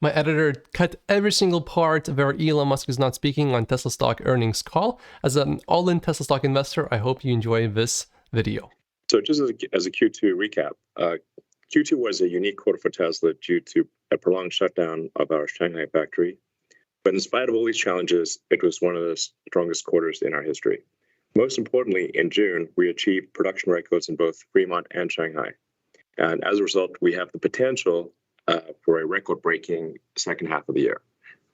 My editor cut every single part where Elon Musk is not speaking on Tesla stock earnings call. As an all-in Tesla stock investor, I hope you enjoy this video. So just as a Q2 recap, Q2 was a unique quarter for Tesla due to a prolonged shutdown of our Shanghai factory. But in spite of all these challenges, it was one of the strongest quarters in our history. Most importantly, in June, we achieved production records in both Fremont and Shanghai. And as a result, we have the potential for a record-breaking second half of the year.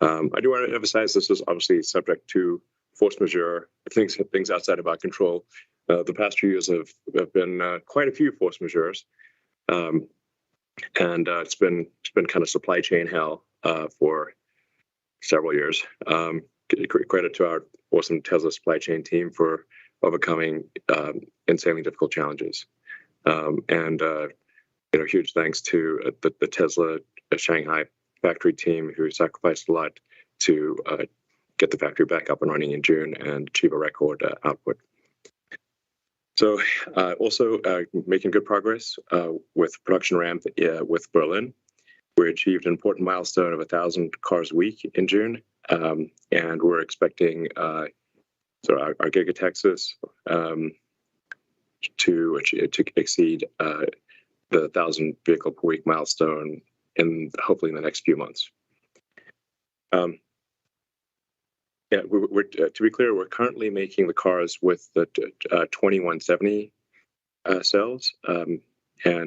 I do want to emphasize this is obviously subject to force majeure, things outside of our control. The past few years have been quite a few force majeures, and it's been kind of supply chain hell for several years. Credit to our awesome Tesla supply chain team for overcoming insanely difficult challenges, and huge thanks to the Tesla Shanghai factory team who sacrificed a lot to get the factory back up and running in June and achieve a record output. So also making good progress with production ramp with Berlin. We achieved an important milestone of 1,000 cars a week in June, and we're expecting our Giga Texas to exceed the 1,000 vehicle per week milestone hopefully in the next few months. We're to be clear, we're currently making the cars with the 2170 cells, and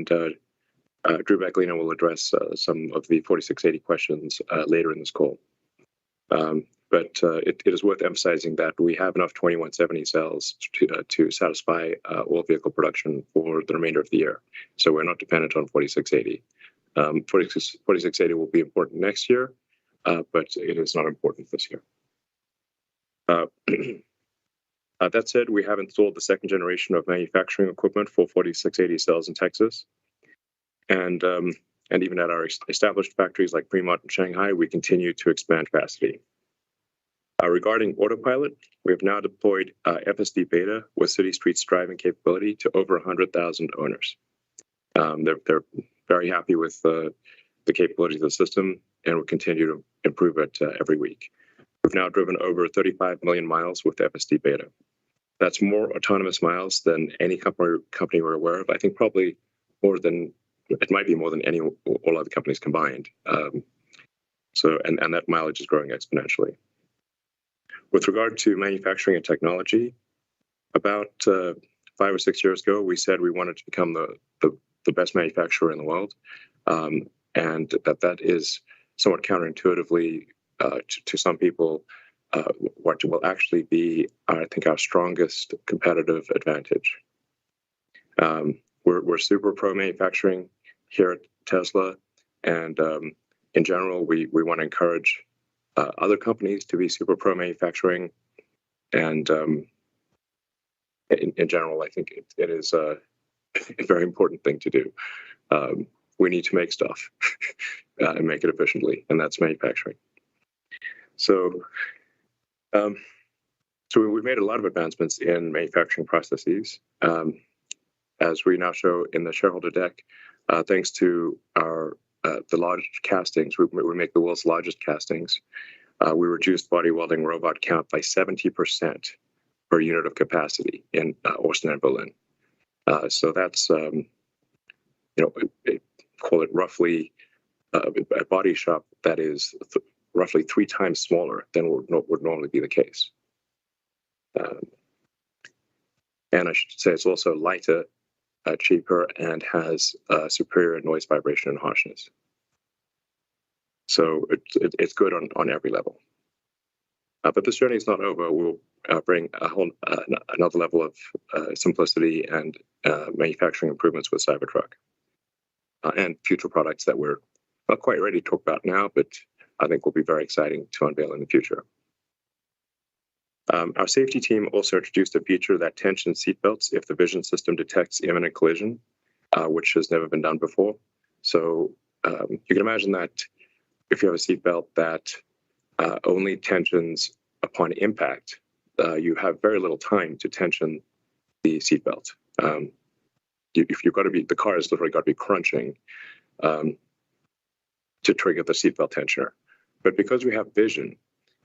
Drew Becklino will address some of the 4680 questions later in this call. But it is worth emphasizing that we have enough 2170 cells to satisfy all vehicle production for the remainder of the year. So we're not dependent on 4680. 4680 will be important next year, but it is not important this year. That said, we have installed the second generation of manufacturing equipment for 4680 cells in Texas. And even at our established factories like Fremont and Shanghai, we continue to expand capacity. Regarding Autopilot, we have now deployed FSD beta with city streets driving capability to over 100,000 owners. They're very happy with the capabilities of the system, and will continue to improve it every week. We've now driven over 35 million miles with FSD beta. That's more autonomous miles than any company we're aware of. I think probably it might be more than all other companies combined. And that mileage is growing exponentially. With regard to manufacturing and technology, about 5 or 6 years ago, we said we wanted to become the best manufacturer in the world, and that is somewhat counterintuitively to some people what will actually be, I think, our strongest competitive advantage. We're super pro manufacturing here at Tesla, and in general, we want to encourage other companies to be super pro manufacturing, and in general, I think it is a very important thing to do. We need to make stuff and make it efficiently, and that's manufacturing. So we've made a lot of advancements in manufacturing processes, as we now show in the shareholder deck. Thanks to the large castings, we make the world's largest castings. We reduced body welding robot count by 70% per unit of capacity in Austin and Berlin. So that's call it roughly a body shop that is roughly 3 times smaller than would normally be the case. And I should say it's also lighter, cheaper, and has superior noise, vibration, and harshness. So it's good on every level. But this journey is not over. We'll bring another level of simplicity and manufacturing improvements with Cybertruck, and future products that we're not quite ready to talk about now, but I think will be very exciting to unveil in the future. Our safety team also introduced a feature that tensions seatbelts if the vision system detects imminent collision, which has never been done before. So you can imagine that if you have a seatbelt that only tensions upon impact, you have very little time to tension the seatbelt. If you've got to be, the car has literally got to be crunching to trigger the seatbelt tensioner. But because we have vision,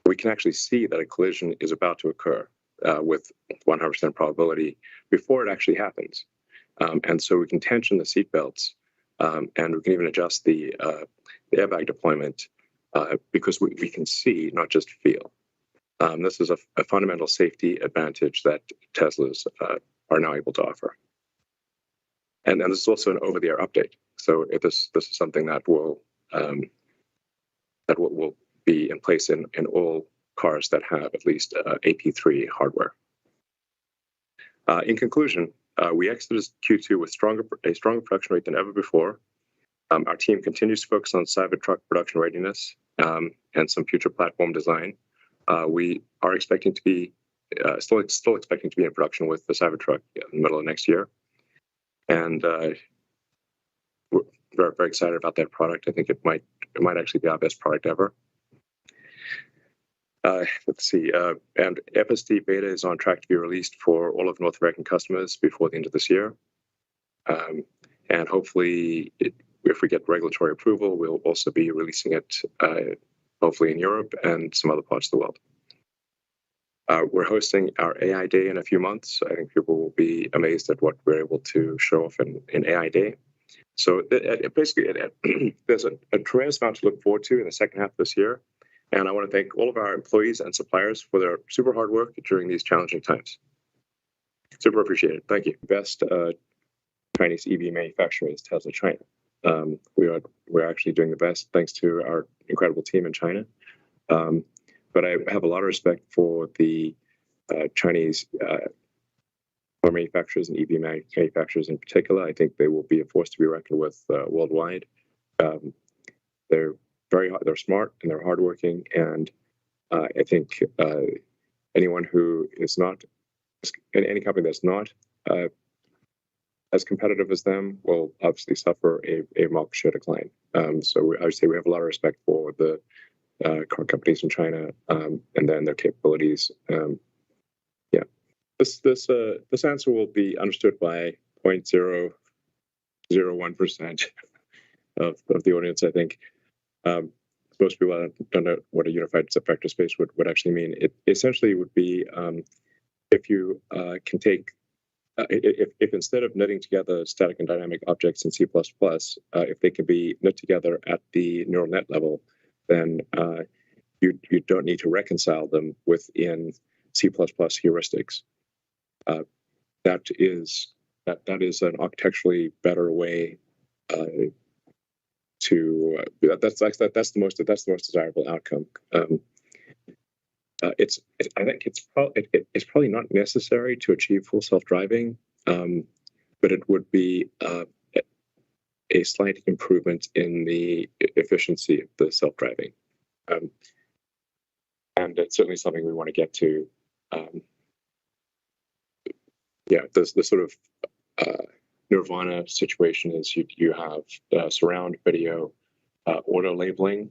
we can actually see that a collision is about to occur with 100% probability before it actually happens. And so we can tension the seatbelts, and we can even adjust the airbag deployment because we can see, not just feel. This is a fundamental safety advantage that Teslas are now able to offer. And then this is also an over-the-air update. So this is something that will be in place in all cars that have at least AP3 hardware. In conclusion, we exited Q2 with a stronger production rate than ever before. Our team continues to focus on Cybertruck production readiness and some future platform design. We are expecting to be still expecting to be in production with the Cybertruck in the middle of next year, and we're very, very excited about that product. I think it might actually be our best product ever. Let's see, and FSD beta is on track to be released for all of North American customers before the end of this year, and hopefully, if we get regulatory approval, we'll also be releasing it hopefully in Europe and some other parts of the world. We're hosting our AI Day in a few months. I think people will be amazed at what we're able to show off in AI Day. So basically, there's a tremendous amount to look forward to in the second half of this year. And I want to thank all of our employees and suppliers for their super hard work during these challenging times. Super appreciated. Thank you. Best Chinese EV manufacturer is Tesla China. We're actually doing the best thanks to our incredible team in China. But I have a lot of respect for the Chinese car manufacturers and EV manufacturers in particular. I think they will be a force to be reckoned with worldwide. They're smart and they're hardworking, and I think anyone who is not, any company that's not as competitive as them will obviously suffer a market share decline. So I would say we have a lot of respect for the car companies in China and then their capabilities. Yeah, this answer will be understood by 0.001% of the audience, I think. Most people don't know what a unified vector space would actually mean. It essentially would be if you can take if instead of knitting together static and dynamic objects in C++, if they can be knit together at the neural net level, then you don't need to reconcile them within C++ heuristics. That is an architecturally better way to that's the most desirable outcome. I think it's probably not necessary to achieve full self-driving, but it would be a slight improvement in the efficiency of the self-driving, and it's certainly something we want to get to. The sort of nirvana situation is you have surround video auto labeling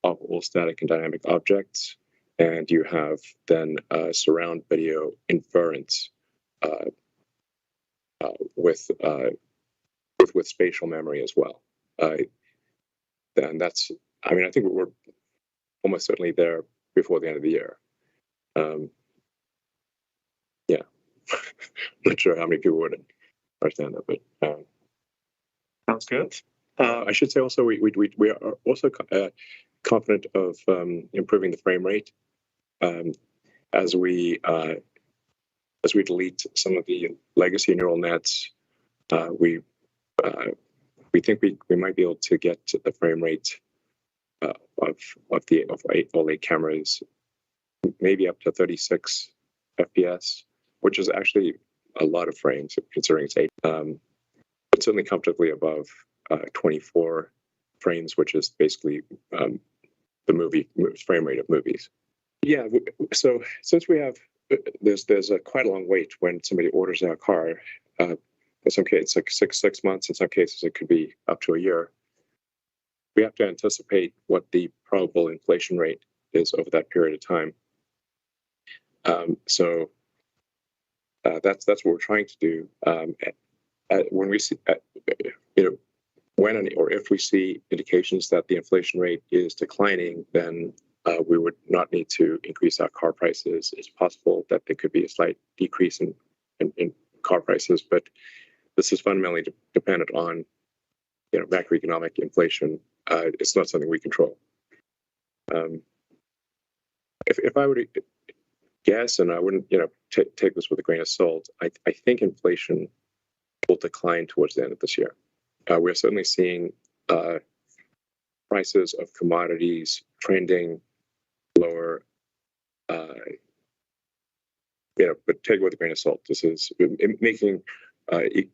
of all static and dynamic objects. And you have then surround video inference with spatial memory as well. And that's, I mean, I think we're almost certainly there before the end of the year. Yeah, not sure how many people would understand that, but sounds good. I should say also we are also confident of improving the frame rate. As we delete some of the legacy neural nets, we think we might be able to get the frame rate of all 8 cameras maybe up to 36 FPS, which is actually a lot of frames considering it's 8. But certainly comfortably above 24 frames, which is basically the movie frame rate of movies. Yeah, so since we have, there's quite a long wait when somebody orders our car. In some cases, it's like six months. In some cases, it could be up to a year. We have to anticipate what the probable inflation rate is over that period of time. So that's what we're trying to do. When we see, when or if we see indications that the inflation rate is declining, then we would not need to increase our car prices. It's possible that there could be a slight decrease in car prices, but this is fundamentally dependent on macroeconomic inflation. It's not something we control. If I were to guess, and I wouldn't take this with a grain of salt, I think inflation will decline towards the end of this year. We're certainly seeing prices of commodities trending lower. But take it with a grain of salt. This is making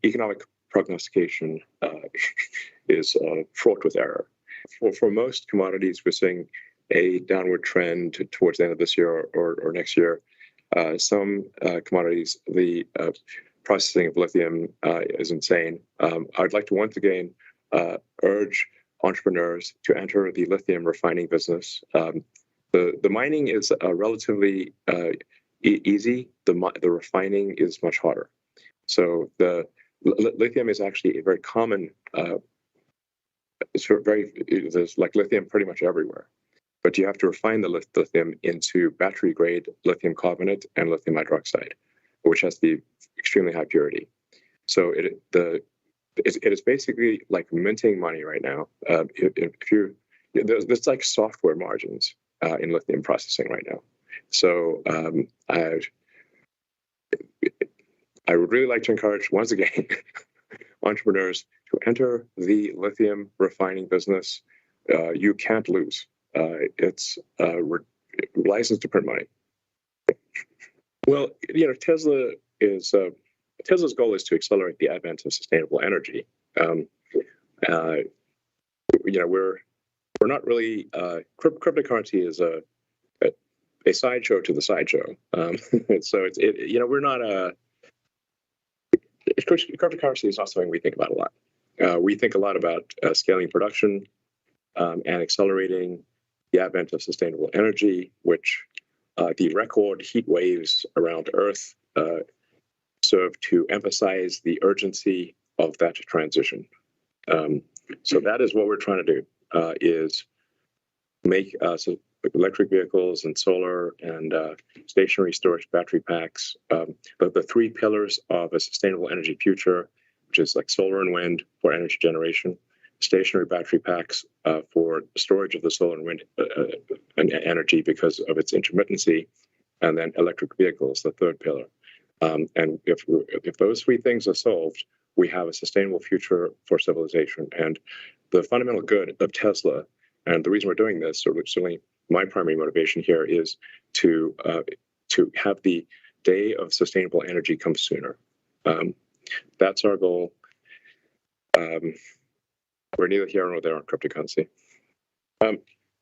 economic prognostication is fraught with error. For most commodities, we're seeing a downward trend towards the end of this year or next year. Some commodities, the processing of lithium is insane. I'd like to once again urge entrepreneurs to enter the lithium refining business. The mining is relatively easy. The refining is much harder. So the lithium is actually a very common. There's like lithium pretty much everywhere, but you have to refine the lithium into battery grade lithium carbonate and lithium hydroxide, which has the extremely high purity. So it is basically like minting money right now. There's like software margins in lithium processing right now. So I would really like to encourage once again entrepreneurs to enter the lithium refining business. You can't lose. It's licensed to print money. Well, Tesla's goal is to accelerate the advent of sustainable energy. We're not really cryptocurrency is a sideshow to the sideshow. So we're not cryptocurrency is not something we think about a lot. We think a lot about scaling production and accelerating the advent of sustainable energy, which the record heat waves around Earth serve to emphasize the urgency of that transition. So that is what we're trying to do, is make electric vehicles and solar and stationary storage battery packs, the three pillars of a sustainable energy future, which is like solar and wind for energy generation, stationary battery packs for storage of the solar and wind energy because of its intermittency, and then electric vehicles, the third pillar. And if those three things are solved, we have a sustainable future for civilization. And the fundamental good of Tesla, and the reason we're doing this, or certainly my primary motivation here, is to have the day of sustainable energy come sooner. That's our goal. We're neither here nor there on cryptocurrency.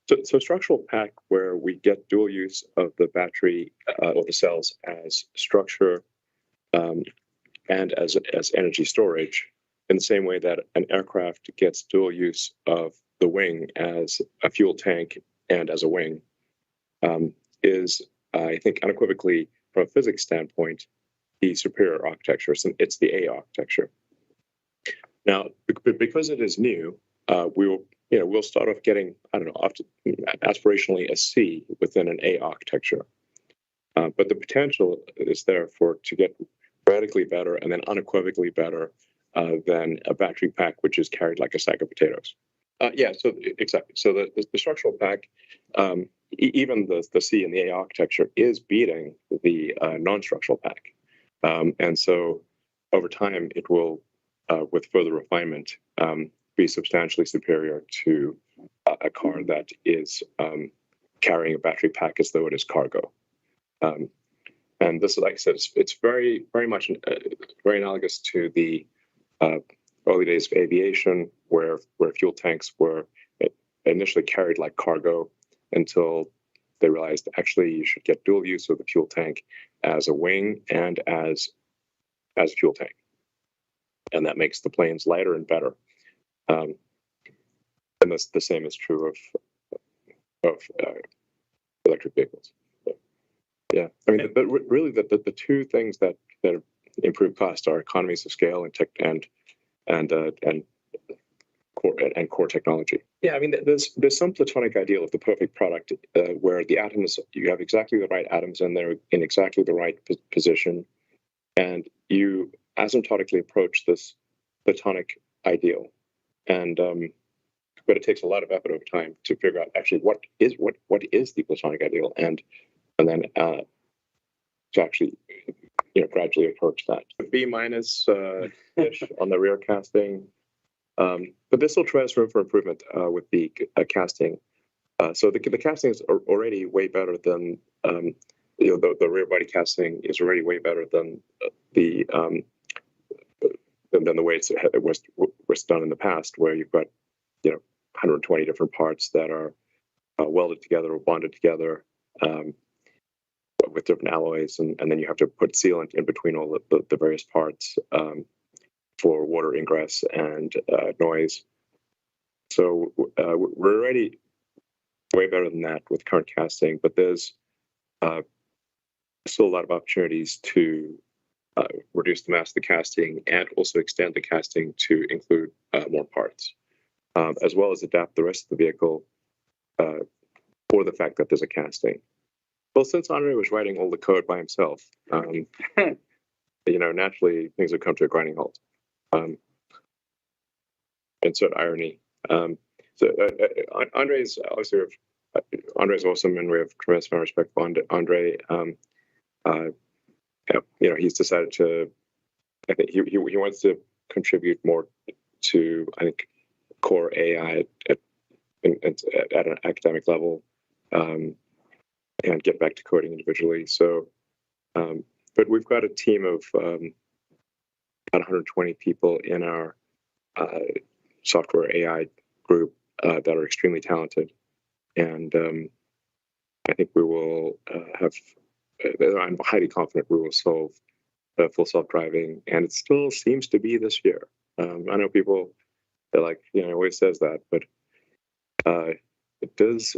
So structural pack, where we get dual use of the battery or the cells as structure and as energy storage, in the same way that an aircraft gets dual use of the wing as a fuel tank and as a wing, is, I think, unequivocally, from a physics standpoint, the superior architecture. So it's the A architecture. Now, because it is new, we'll start off getting, aspirationally a C within an A architecture. But the potential is there to get radically better and then unequivocally better than a battery pack, which is carried like a sack of potatoes. So exactly. So the structural pack, even the C in the A architecture, is beating the non-structural pack. And so over time, it will, with further refinement, be substantially superior to a car that is carrying a battery pack as though it is cargo. And this, like I said, it's very, very much very analogous to the early days of aviation, where fuel tanks were initially carried like cargo until they realized actually you should get dual use of the fuel tank as a wing and as a fuel tank, and that makes the planes lighter and better. And the same is true of electric vehicles. Yeah, I mean, but really, the two things that core technology. Yeah, I mean, there's some platonic ideal of the perfect product where the atoms, you have exactly the right atoms in there in exactly the right position, and you asymptotically approach this platonic ideal, and but it takes a lot of effort over time to figure out actually what is the platonic ideal, and then to actually gradually approach that. B minus ish on the rear casting, but there's still tremendous room for improvement with the casting. So the casting is already way better than the rear body casting is already way better than the way it was done in the past, where you've got 120 different parts that are welded together or bonded together with different alloys, and then you have to put sealant in between all the various parts for water ingress and noise. So we're already way better than that with current casting, but there's still a lot of opportunities to reduce the mass of the casting and also extend the casting to include more parts, as well as adapt the rest of the vehicle for the fact that there's a casting. Well, since Andre was writing all the code by himself, naturally things have come to a grinding halt. Insert irony. Andre's obviously Andre's awesome, and we have tremendous amount of respect for Andre. He's decided to. I think he wants to contribute more to, I think, core AI at an academic level, and get back to coding individually. So, but we've got a team of about 120 people in our software AI group that are extremely talented, and I think we will I'm highly confident we will solve full self-driving, and it still seems to be this year. I know people are like, always says that, but it does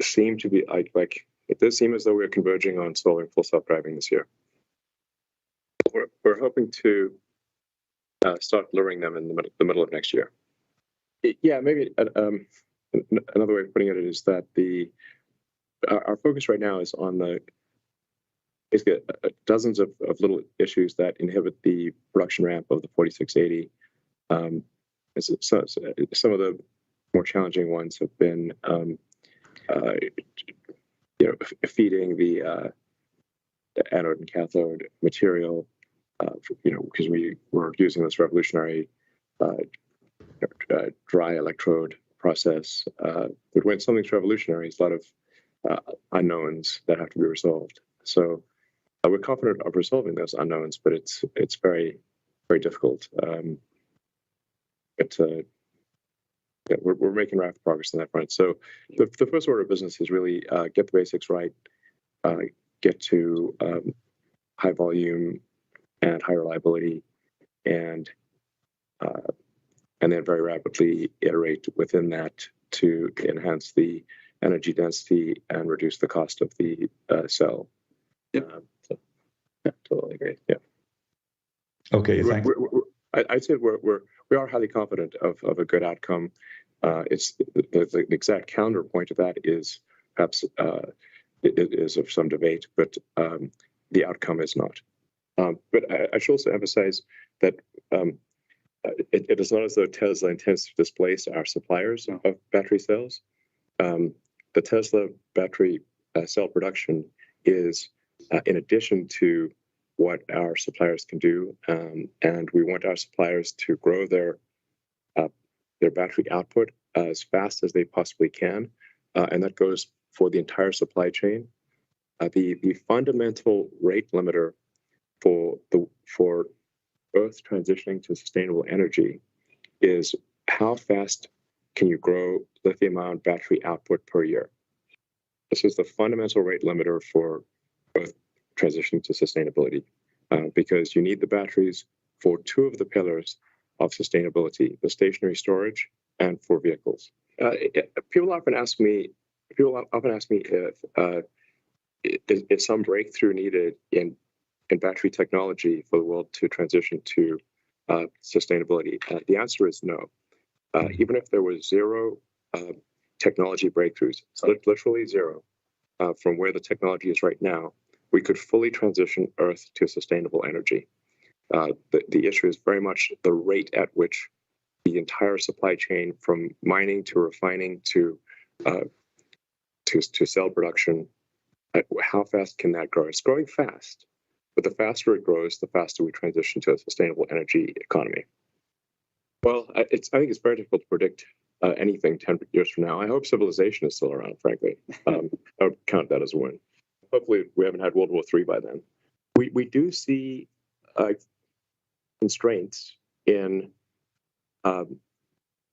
seem to be like it does seem as though we're converging on solving full self-driving this year. We're hoping to start luring them in the middle of next year. Yeah, maybe another way of putting it is that our focus right now is on basically dozens of little issues that inhibit the production ramp of the 4680. Some of the more challenging ones have been feeding the anode and cathode material, because we were using this revolutionary dry electrode process. But when something's revolutionary, it's a lot of unknowns that have to be resolved. So we're confident of resolving those unknowns, but it's very, very difficult. We're making rapid progress on that front. So the first order of business is really get the basics right, get to high volume and high reliability, and then very rapidly iterate within that to enhance the energy density and reduce the cost of the cell. Yeah, totally agree. Yeah. Okay, thanks. I'd say we are highly confident of a good outcome. It's the exact counterpoint of that is perhaps it is of some debate, but the outcome is not. But I should also emphasize that it is not as though Tesla intends to displace our suppliers of battery cells. The Tesla battery cell production is in addition to what our suppliers can do, and we want our suppliers to grow their battery output as fast as they possibly can, and that goes for the entire supply chain. The fundamental rate limiter for Earth transitioning to sustainable energy is how fast can you grow lithium-ion battery output per year. This is the fundamental rate limiter for Earth transitioning to sustainability, because you need the batteries for two of the pillars of sustainability: the stationary storage and for vehicles. People often ask me if is some breakthrough needed in battery technology for the world to transition to sustainability. The answer is no. Even if there was zero technology breakthroughs, literally zero, from where the technology is right now, we could fully transition Earth to sustainable energy. The issue is very much the rate at which the entire supply chain, from mining to refining to cell production, how fast can that grow? It's growing fast, but the faster it grows, the faster we transition to a sustainable energy economy. Well, I think it's very difficult to predict anything 10 years from now. I hope civilization is still around, frankly. I would count that as a win. Hopefully, we haven't had World War III by then. We do see constraints in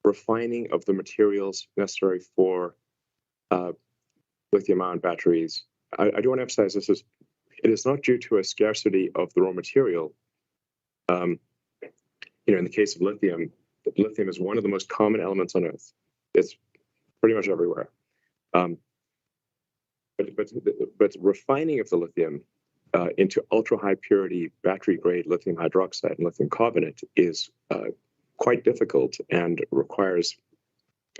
refining of the materials necessary for lithium-ion batteries. I do want to emphasize it is not due to a scarcity of the raw material. In the case of lithium is one of the most common elements on Earth. It's pretty much everywhere. But refining of the lithium into ultra-high purity battery-grade lithium hydroxide and lithium carbonate is quite difficult and requires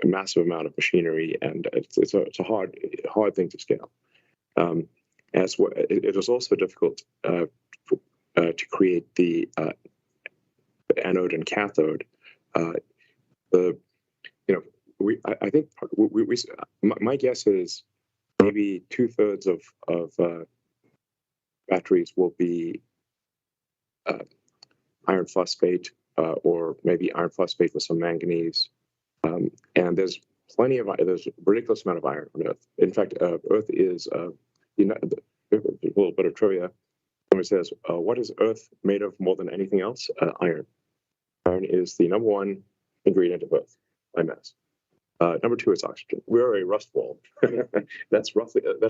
a massive amount of machinery, and it's a hard thing to scale. As well, it is also difficult to create the anode and cathode. I think my guess is maybe 2/3 of batteries will be iron phosphate, or maybe iron phosphate with some manganese. And there's a ridiculous amount of iron on Earth. In fact, Earth is a little bit of trivia. Someone says, what is Earth made of more than anything else? Iron. Iron is the number one ingredient of Earth by mass. Number two is oxygen. We're a rust wall. That's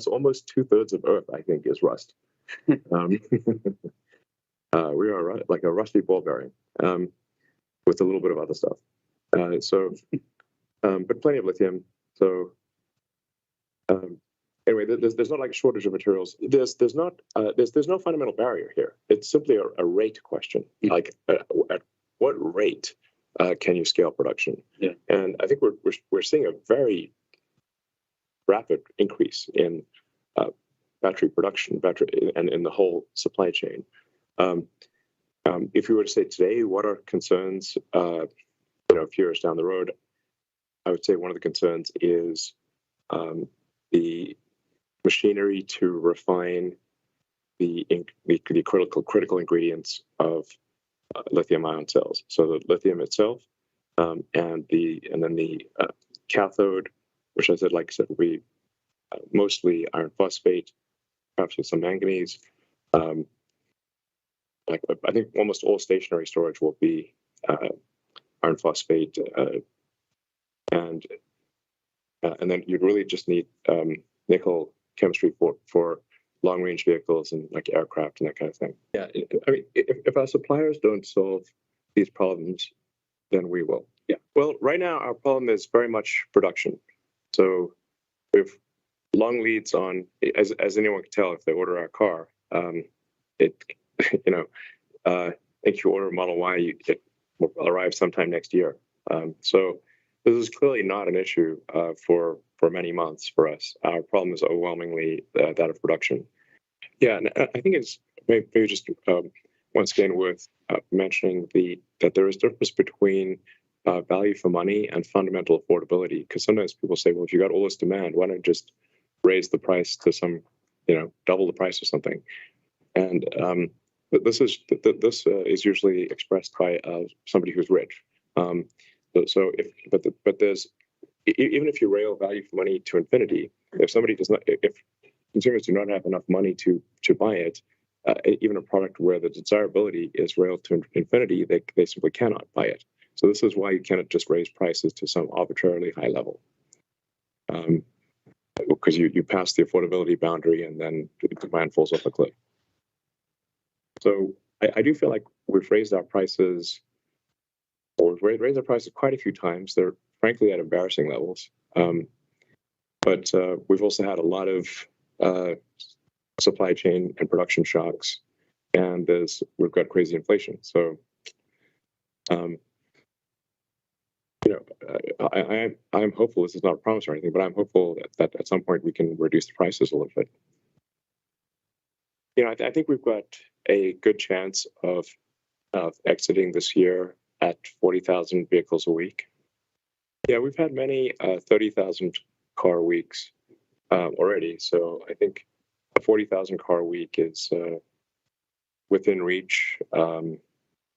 almost 2/3 of Earth, I think, is rust. We are like a rusty ball bearing, with a little bit of other stuff. But plenty of lithium. So anyway, there's not like a shortage of materials. There's no fundamental barrier here. It's simply a rate question. Like at what rate can you scale production? Yeah. And I think we're seeing a very rapid increase in battery production, and in the whole supply chain. If you were to say today, what are concerns? A few years down the road, I would say one of the concerns is the machinery to refine the critical ingredients of lithium-ion cells. So the lithium itself, and then the cathode, which I said, will be mostly iron phosphate, perhaps with some manganese. I think almost all stationary storage will be iron phosphate, and then you'd really just need nickel chemistry for long-range vehicles and like aircraft and that kind of thing. Yeah, I mean, if our suppliers don't solve these problems, then we will. Yeah. Well, right now our problem is very much production. So we have long leads on, as anyone can tell if they order our car. I think you order a Model Y, it will arrive sometime next year. So this is clearly not an issue for many months for us. Our problem is overwhelmingly that of production. Yeah, and I think it's maybe just once again worth mentioning that there is a difference between value for money and fundamental affordability. Because sometimes people say, well, if you got all this demand, why don't you just raise the price to some, double the price or something? And this is usually expressed by somebody who's rich. But there's, even if you rail value for money to infinity, if consumers do not have enough money to buy it, even a product where the desirability is railed to infinity, they simply cannot buy it. So this is why you cannot just raise prices to some arbitrarily high level, because you pass the affordability boundary and then the demand falls off a cliff. So I do feel like we've raised our prices, or we've raised our prices quite a few times. They're frankly at embarrassing levels. But we've also had a lot of supply chain and production shocks, and we've got crazy inflation. So, I'm hopeful. This is not a promise or anything, but I'm hopeful that at some point we can reduce the prices a little bit. I think we've got a good chance of exiting this year at 40,000 vehicles a week. Yeah, we've had many 30,000 car weeks already, so I think a 40,000 car week is within reach by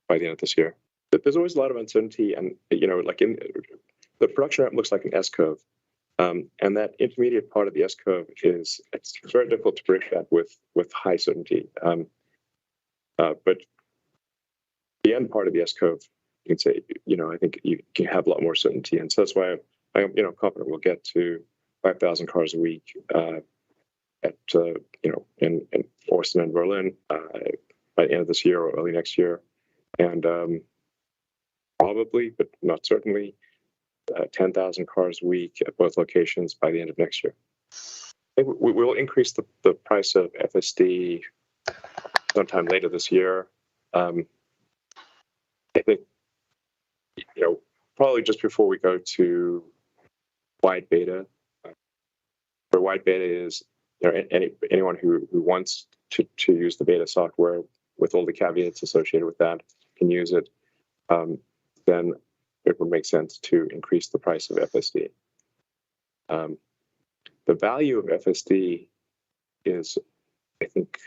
the end of this year. But there's always a lot of uncertainty, and like in the production ramp looks like an S curve, and that intermediate part of the S curve it's very difficult to predict that with high certainty. But the end part of the S curve, you can say, I think you can have a lot more certainty, and so that's why I'm confident we'll get to 5,000 cars a week at in Austin and Berlin by the end of this year or early next year, and probably, but not certainly, 10,000 cars a week at both locations by the end of next year. I think we will increase the price of FSD sometime later this year. I think, probably just before we go to wide beta. Where wide beta is, anyone who wants to use the beta software with all the caveats associated with that can use it. Then it would make sense to increase the price of FSD. The value of FSD is, I think,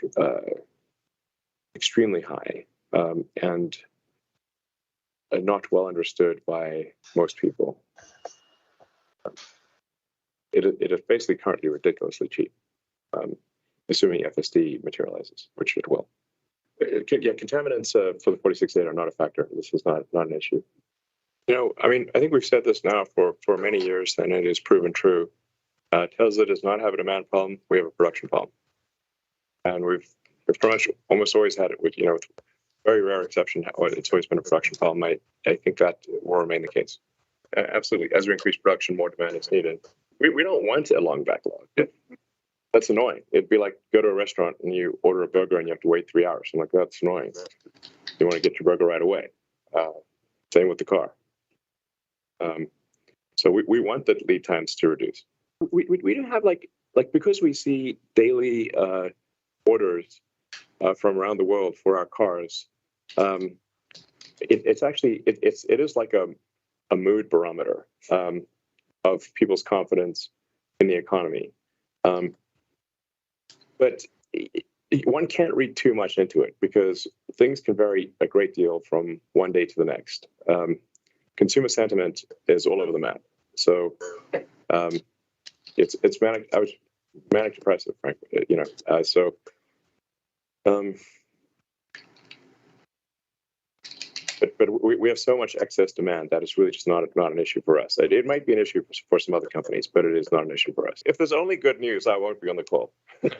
extremely high and not well understood by most people. It is basically currently ridiculously cheap, assuming FSD materializes, which it will. Contaminants for the 46.8 are not a factor. This is not an issue. I think we've said this now for many years, and it is proven true. Tesla does not have a demand problem. We have a production problem, and we've pretty much almost always had it. With very rare exception, it's always been a production problem. I think that will remain the case. Absolutely, as we increase production, more demand is needed. We don't want a long backlog. That's annoying. It'd be like go to a restaurant and you order a burger and you have to wait 3 hours. I'm like, that's annoying. You want to get your burger right away. Same with the car. So we want the lead times to reduce. We don't have like because we see daily orders from around the world for our cars. It's actually it is like a mood barometer of people's confidence in the economy. But one can't read too much into it because things can vary a great deal from one day to the next. Consumer sentiment is all over the map. So it's manic. I was manic depressive, frankly. But we have so much excess demand that it's really just not an issue for us. It might be an issue for some other companies, but it is not an issue for us. If there's only good news, I won't be on the call. but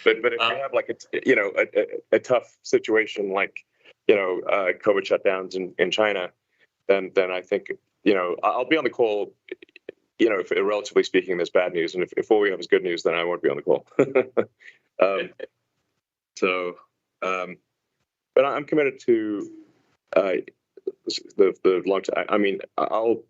if we have like a tough situation like COVID shutdowns in China, then I think I'll be on the call. If relatively speaking, there's bad news, and if all we have is good news, then I won't be on the call. But I'm committed to the long term. I mean, I'll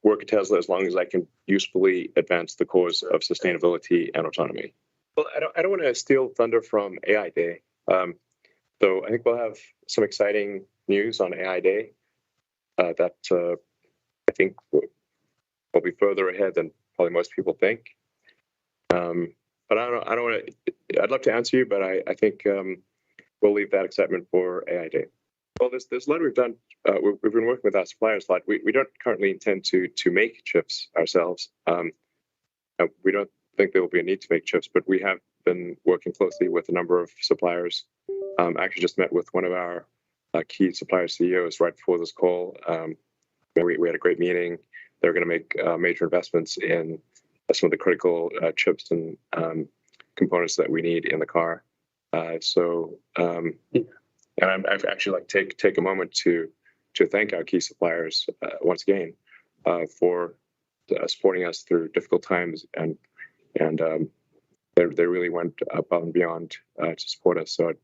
work at Tesla as long as I can usefully advance the cause of sustainability and autonomy. Well, I don't want to steal thunder from AI Day. So I think we'll have some exciting news on AI Day that I think will be further ahead than probably most people think. But I don't want to. I'd love to answer you, but I think we'll leave that excitement for AI Day. Well, there's a lot we've done. We've been working with our suppliers a lot. We don't currently intend to make chips ourselves. We don't think there will be a need to make chips, but we have been working closely with a number of suppliers. Actually, just met with one of our key supplier CEOs right before this call. We had a great meeting. They're going to make major investments in some of the critical chips and components that we need in the car. And I've actually take a moment to thank our key suppliers once again for supporting us through difficult times, and they really went above and beyond to support us. So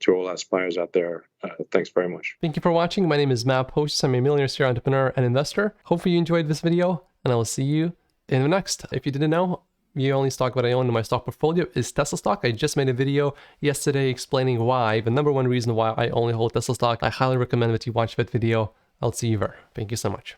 to all aspirers out there, thanks very much. Thank you for watching. My name is Matt Post. I'm a millionaire serial entrepreneur and investor. Hopefully you enjoyed this video, and I will see you in the next. If you didn't know, the only stock that I own in my stock portfolio is Tesla stock. I just made a video yesterday explaining why, the number one reason why I only hold Tesla stock. I highly recommend that you watch that video. I'll see you there. Thank you so much.